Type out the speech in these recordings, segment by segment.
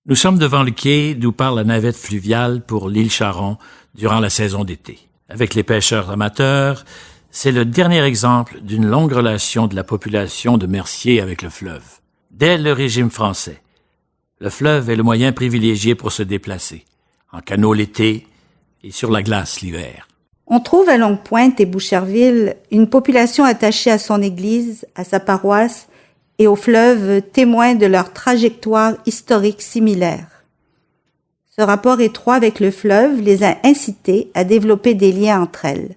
Nous sommes devant le quai d'où part la navette fluviale pour l'île Charon durant la saison d'été. Avec les pêcheurs amateurs, c'est le dernier exemple d'une longue relation de la population de Mercier avec le fleuve. Dès le régime français, le fleuve est le moyen privilégié pour se déplacer, en canot l'été et sur la glace l'hiver. On trouve à Longue-Pointe et Boucherville une population attachée à son église, à sa paroisse et au fleuve, témoins de leur trajectoire historique similaire. Ce rapport étroit avec le fleuve les a incités à développer des liens entre elles.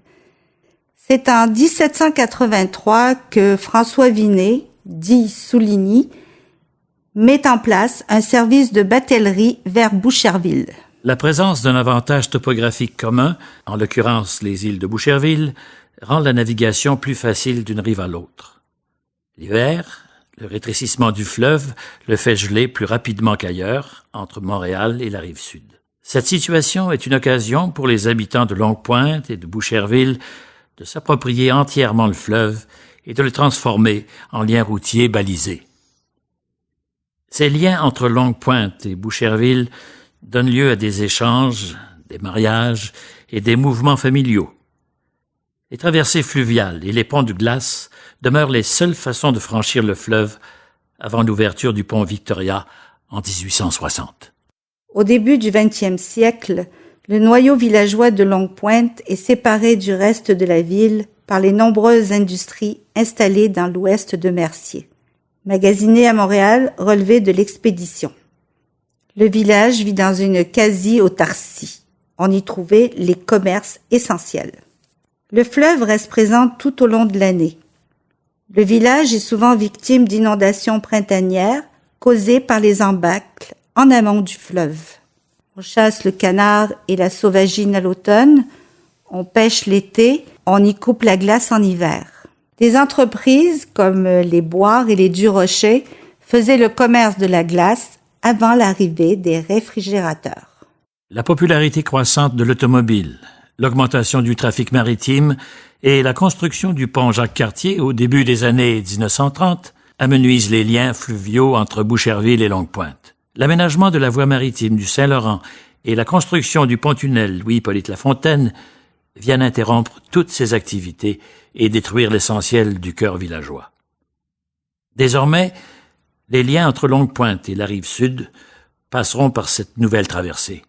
C'est en 1783 que François Vinet, dit Souligny, met en place un service de batellerie vers Boucherville. La présence d'un avantage topographique commun, en l'occurrence les îles de Boucherville, rend la navigation plus facile d'une rive à l'autre. L'hiver, le rétrécissement du fleuve le fait geler plus rapidement qu'ailleurs, entre Montréal et la rive sud. Cette situation est une occasion pour les habitants de Longue-Pointe et de Boucherville de s'approprier entièrement le fleuve et de le transformer en lien routier balisé. Ces liens entre Longue-Pointe et Boucherville donnent lieu à des échanges, des mariages et des mouvements familiaux. Les traversées fluviales et les ponts de glace demeurent les seules façons de franchir le fleuve avant l'ouverture du pont Victoria en 1860. Au début du XXe siècle, le noyau villageois de Longue-Pointe est séparé du reste de la ville par les nombreuses industries installées dans l'ouest de Mercier. Magasiné à Montréal, relevé de l'expédition. Le village vit dans une quasi-autarcie. On y trouvait les commerces essentiels. Le fleuve reste présent tout au long de l'année. Le village est souvent victime d'inondations printanières causées par les embâcles en amont du fleuve. On chasse le canard et la sauvagine à l'automne, on pêche l'été, on y coupe la glace en hiver. Des entreprises comme les Boires et les Durocher faisaient le commerce de la glace avant l'arrivée des réfrigérateurs. La popularité croissante de l'automobile, l'augmentation du trafic maritime et la construction du pont Jacques-Cartier au début des années 1930 amenuisent les liens fluviaux entre Boucherville et Longue-Pointe. L'aménagement de la voie maritime du Saint-Laurent et la construction du pont-tunnel Louis-Hippolyte Lafontaine viennent interrompre toutes ces activités et détruire l'essentiel du cœur villageois. Désormais, les liens entre Longue-Pointe et la rive sud passeront par cette nouvelle traversée.